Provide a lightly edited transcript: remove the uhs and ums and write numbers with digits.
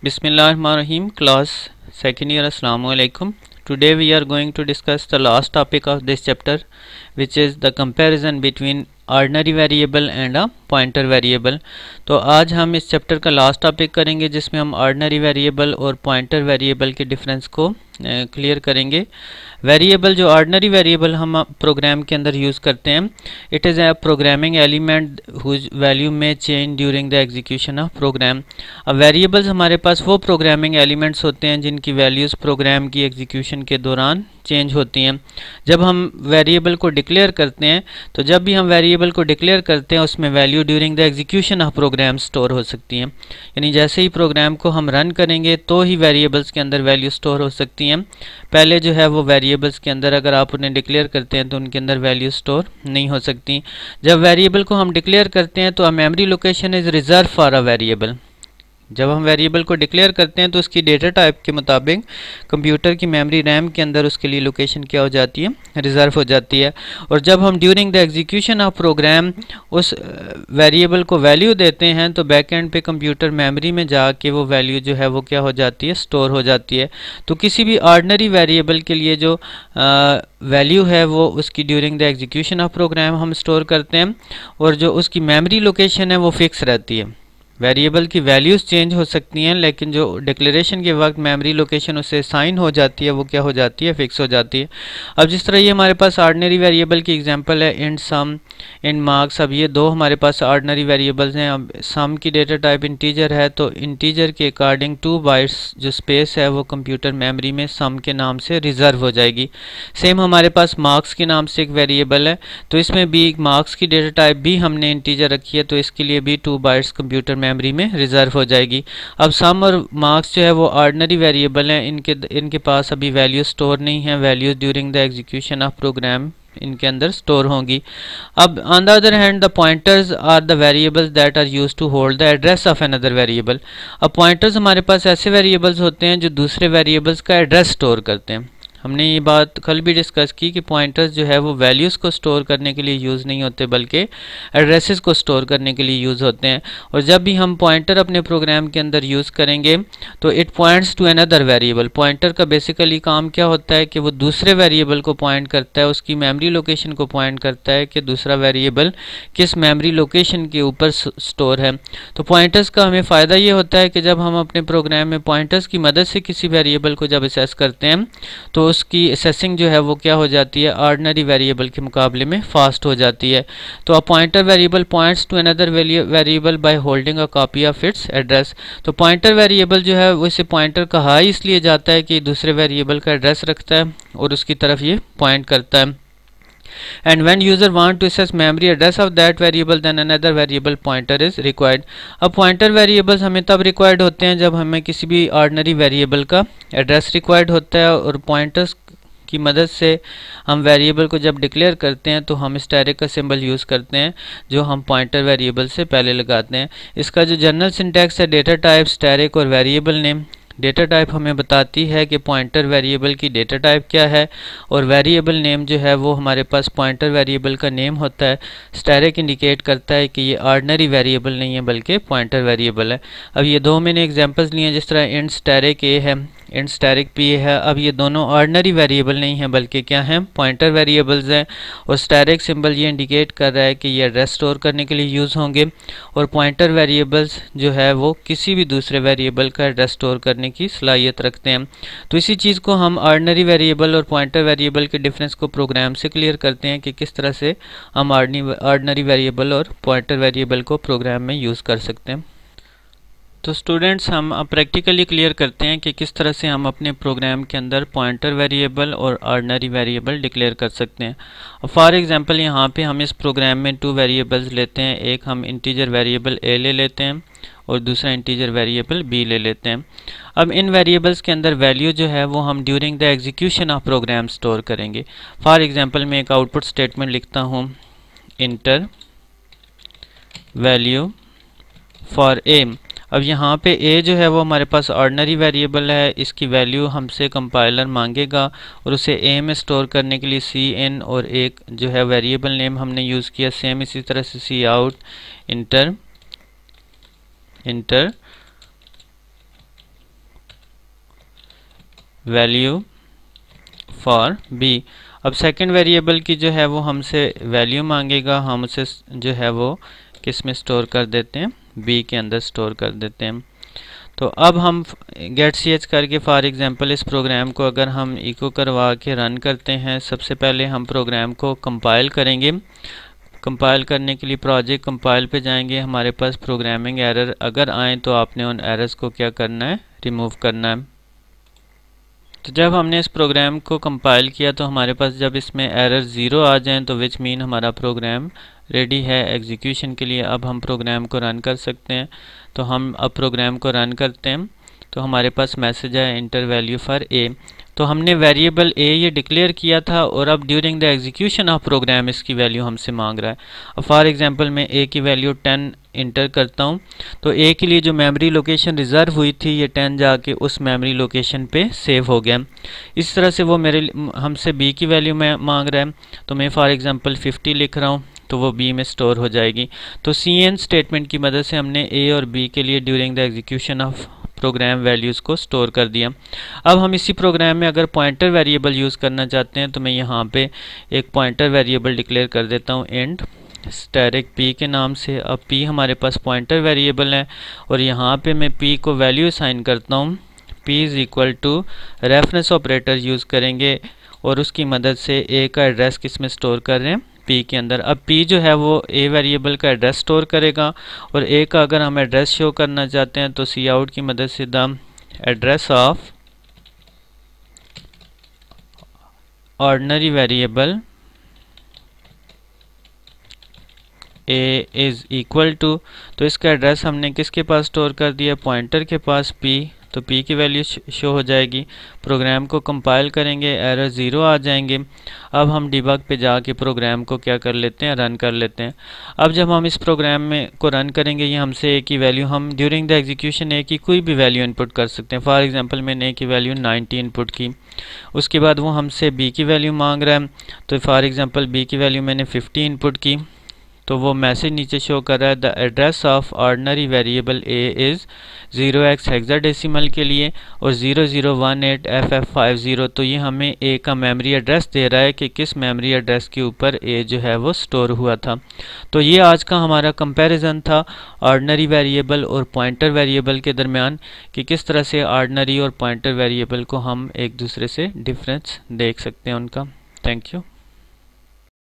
Bismillahirrahmanirrahim. Class second year. Assalamu alaikum. Today we are going to discuss the last topic of this chapter, which is the comparison between ordinary variable and a pointer variable. तो आज हम इस chapter का last topic करेंगे जिसमें हम ordinary variable और pointer variable के डिफरेंस को क्लियर करेंगे। वेरिएबल जो ऑर्डनरी वेरिएबल हम प्रोग्राम के अंदर यूज़ करते हैं, it is a programming element whose value में change during the execution of program. अब वेरिएबल्स हमारे पास वो प्रोग्रामिंग एलिमेंट्स होते हैं जिनकी वैल्यूज़ प्रोग्राम की एग्जीक्यूशन के दौरान चेंज होती हैं। जब हम वेरिएबल को डिक्लेयर करते हैं, तो जब भी हम वेरिएबल को डिक्लेयर करते हैं उसमें value during the execution of program store हो सकती हैं। यानी जैसे ही प्रोग्राम को हम रन करेंगे तो ही वेरिएबल्स के अंदर वैल्यू स्टोर हो सकती हैं। पहले जो है वो वेरिएबल्स के अंदर अगर आप उन्हें डिक्लेयर करते हैं तो उनके अंदर वैल्यू स्टोर नहीं हो सकती। जब वेरिएबल को हम डिक्लेयर करते हैं तो a memory location is reserve for a variable. जब हम वेरिएबल को डिक्लेयर करते हैं तो उसकी डेटा टाइप के मुताबिक कंप्यूटर की मेमोरी रैम के अंदर उसके लिए लोकेशन क्या हो जाती है, रिज़र्व हो जाती है। और जब हम during the execution of program उस वेरिएबल को वैल्यू देते हैं तो बैक एंड पे कंप्यूटर मेमोरी में जाके वो वैल्यू जो है वो क्या हो जाती है, स्टोर हो जाती है। तो किसी भी ऑर्डिनरी वेरिएबल के लिए जो वैल्यू है वो उसकी during the execution of program हम स्टोर करते हैं, और जो उसकी मेमोरी लोकेशन है वो फिक्स रहती है। वेरिएबल की वैल्यूज़ चेंज हो सकती हैं, लेकिन जो डिक्लेरेशन के वक्त मेमोरी लोकेशन उससे साइन हो जाती है वो क्या हो जाती है, फिक्स हो जाती है। अब जिस तरह ये हमारे पास ऑर्डिनरी वेरिएबल की एग्जांपल है इंट सम, इंट मार्क्स। अब ये दो हमारे पास ऑर्डिनरी वेरिएबल्स हैं। अब सम की डेटा टाइप इंटीजर है, तो इंटीजर के अकॉर्डिंग 2 बाइट्स जो स्पेस है वो कंप्यूटर मेमोरी में सम के नाम से रिजर्व हो जाएगी। सेम हमारे पास मार्क्स के नाम से एक वेरिएबल है, तो इसमें भी मार्क्स की डेटा टाइप भी हमने इंटीजर रखी है, तो इसके लिए भी 2 बाइट्स कंप्यूटर मेमोरी में रिजर्व हो जाएगी। अब सम और मार्क्स जो है वो ऑर्डिनरी वेरिएबल हैं, इनके पास अभी वैल्यू स्टोर नहीं है। Values during the execution of program इनके अंदर स्टोर होंगी। अब on the other hand the pointers are the variables that are used to hold the address of another variable. अब पॉइंटर्स हमारे पास ऐसे वेरिएबल्स होते हैं जो दूसरे वेरिएबल्स का एड्रेस स्टोर करते हैं। हमने ये बात कल भी डिस्कस की कि पॉइंटर्स जो है वो वैल्यूज़ को स्टोर करने के लिए यूज़ नहीं होते, बल्कि एड्रेसेस को स्टोर करने के लिए यूज़ होते हैं। और जब भी हम पॉइंटर अपने प्रोग्राम के अंदर यूज़ करेंगे तो it points to another variable. Pointer का बेसिकली काम क्या होता है कि वो दूसरे वेरिएबल को पॉइंट करता है, उसकी मेमोरी लोकेशन को पॉइंट करता है कि दूसरा वेरिएबल किस मेमोरी लोकेशन के ऊपर स्टोर है। तो पॉइंटर्स का हमें फ़ायदा ये होता है कि जब हम अपने प्रोग्राम में पॉइंटर्स की मदद से किसी वेरिएबल को जब असेस करते हैं तो उसकी असेसिंग जो है वो क्या हो जाती है, ऑर्डिनरी वेरिएबल के मुकाबले में फास्ट हो जाती है। तो a pointer variable points to another variable by holding a copy of its address. तो पॉइंटर वेरिएबल जो है वो इसे पॉइंटर कहा इसलिए जाता है कि दूसरे वेरिएबल का एड्रेस रखता है और उसकी तरफ ये पॉइंट करता है। And when user want to access memory address of that variable, then another variable pointer is required. अब pointer variables हमें तब required होते हैं जब हमें किसी भी ordinary variable का address required होता है, और pointers की मदद से हम वेरिएबल को जब डिक्लेयर करते हैं तो हम स्टैरिक का सिंबल यूज़ करते हैं जो हम पॉइंटर वेरिएबल से पहले लगाते हैं। इसका जो जनरल सिंटैक्स है, डेटा टाइप, स्टैरिक और वेरिएबल नेम। डेटा टाइप हमें बताती है कि पॉइंटर वेरिएबल की डेटा टाइप क्या है, और वेरिएबल नेम जो है वो हमारे पास पॉइंटर वेरिएबल का नेम होता है। स्टैरिक इंडिकेट करता है कि ये ऑर्डिनरी वेरिएबल नहीं है बल्कि पॉइंटर वेरिएबल है। अब ये दो मैंने एग्जांपल्स लिए हैं, जिस तरह इंट स्टैरिक ए है, इंट स्टैरिक पी है। अब ये दोनों ऑर्डिनरी वेरिएबल नहीं हैं बल्कि क्या हैं, पॉइंटर वेरिएबल्स हैं। और स्टैरिक सिंबल ये इंडिकेट कर रहा है कि ये एड्रेस स्टोर करने के लिए यूज़ होंगे, और पॉइंटर वेरिएबल्स जो है वो किसी भी दूसरे वेरिएबल का एड्रेस स्टोर करने की सलाहियत रखते हैं। तो इसी चीज़ को हम ऑर्डिनरी वेरिएबल और पॉइंटर वेरिएबल के डिफरेंस को प्रोग्राम से क्लियर करते हैं कि किस तरह से हम ऑर्डिनरी वेरिएबल और पॉइंटर वेरिएबल को प्रोग्राम में यूज़ कर सकते हैं। तो स्टूडेंट्स, हम अब प्रैक्टिकली क्लियर करते हैं कि किस तरह से हम अपने प्रोग्राम के अंदर पॉइंटर वेरिएबल और ऑर्डिनरी वेरिएबल डिक्लेयर कर सकते हैं। फॉर एग्जांपल यहाँ पे हम इस प्रोग्राम में 2 वेरिएबल्स लेते हैं। एक हम इंटीजर वेरिएबल ए ले लेते हैं और दूसरा इंटीजर वेरिएबल बी ले लेते हैं। अब इन वेरिएबल्स के अंदर वैल्यू जो है वो हम during the execution of program store करेंगे। फॉर एग्जाम्पल मैं एक आउटपुट स्टेटमेंट लिखता हूँ, इंटर वैल्यू फॉर ए। अब यहाँ पे a जो है वो हमारे पास ऑर्डिनरी वेरिएबल है, इसकी वैल्यू हमसे कंपाइलर मांगेगा और उसे a में स्टोर करने के लिए cin और एक जो है वेरिएबल नेम हमने यूज़ किया। सेम इसी तरह से cout enter value for b. अब सेकंड वेरिएबल की जो है वो हमसे वैल्यू मांगेगा, हम उसे जो है वो किस में स्टोर कर देते हैं, बी के अंदर स्टोर कर देते हैं। तो अब हम गेट सी एच करके फॉर एग्जांपल इस प्रोग्राम को अगर हम इको करवा के रन करते हैं, सबसे पहले हम प्रोग्राम को कंपाइल करेंगे। कंपाइल करने के लिए प्रोजेक्ट कंपाइल पे जाएंगे, हमारे पास प्रोग्रामिंग एरर अगर आए तो आपने उन एरर्स को क्या करना है, रिमूव करना है। तो जब हमने इस प्रोग्राम को कंपाइल किया तो हमारे पास जब इसमें एरर 0 आ जाएं तो विच मीन हमारा प्रोग्राम रेडी है एग्जीक्यूशन के लिए। अब हम प्रोग्राम को रन कर सकते हैं। तो हम अब प्रोग्राम को रन करते हैं तो हमारे पास मैसेज है इंटर वैल्यू फॉर ए। तो हमने वेरिएबल ए ये डिक्लेयर किया था और अब during the execution of program इसकी वैल्यू हमसे मांग रहा है। अब फॉर एग्जांपल मैं ए की वैल्यू 10 इंटर करता हूँ तो ए के लिए जो मेमोरी लोकेशन रिजर्व हुई थी ये 10 जाके उस मेमोरी लोकेशन पे सेव हो गया। इस तरह से वो मेरे हमसे बी की वैल्यू में मांग रहा है तो मैं फॉर एग्जांपल 50 लिख रहा हूँ तो वो बी में स्टोर हो जाएगी। तो cn स्टेटमेंट की मदद से हमने ए और बी के लिए during the execution of program values को स्टोर कर दिया। अब हम इसी प्रोग्राम में अगर पॉइंटर वेरिएबल यूज़ करना चाहते हैं तो मैं यहाँ पे एक पॉइंटर वेरिएबल डिक्लेयर कर देता हूँ इंट स्टैटिक p के नाम से। अब p हमारे पास पॉइंटर वेरिएबल है और यहाँ पे मैं p को वैल्यू असाइन करता हूँ। p is equal to reference operator use करेंगे और उसकी मदद से a का एड्रेस किस में स्टोर कर रहे हैं, p के अंदर। अब p जो है वो a वेरिएबल का एड्रेस स्टोर करेगा और a का अगर हम एड्रेस शो करना चाहते हैं तो सी आउट की मदद से the address of ordinary variable a is equal to, तो इसका एड्रेस हमने किसके पास स्टोर कर दिया, पॉइंटर के पास p। तो p की वैल्यू शो हो जाएगी। प्रोग्राम को कंपाइल करेंगे, एरर 0 आ जाएंगे। अब हम डिबग पे जाके प्रोग्राम को क्या कर लेते हैं, रन कर लेते हैं। अब जब हम इस प्रोग्राम में को रन करेंगे ये हमसे a की वैल्यू, हम ड्यूरिंग द एग्जीक्यूशन a की कोई भी वैल्यू इनपुट कर सकते हैं। फॉर एग्जांपल मैंने a की वैल्यू 90 इनपुट की, उसके बाद वो हमसे b की वैल्यू मांग रहा है तो फॉर एग्जांपल b की वैल्यू मैंने 50 इनपुट की तो वो मैसेज नीचे शो कर रहा है the address of ordinary variable a is 0x hexadecimal के लिए और 0018FF50। तो ये हमें a का मेमोरी एड्रेस दे रहा है कि किस मेमोरी एड्रेस के ऊपर a जो है वो स्टोर हुआ था। तो ये आज का हमारा कंपैरिजन था ऑर्डिनरी वेरिएबल और पॉइंटर वेरिएबल के दरमियान कि किस तरह से ऑर्डिनरी और पॉइंटर वेरिएबल को हम एक दूसरे से डिफरेंस देख सकते हैं उनका। Thank you.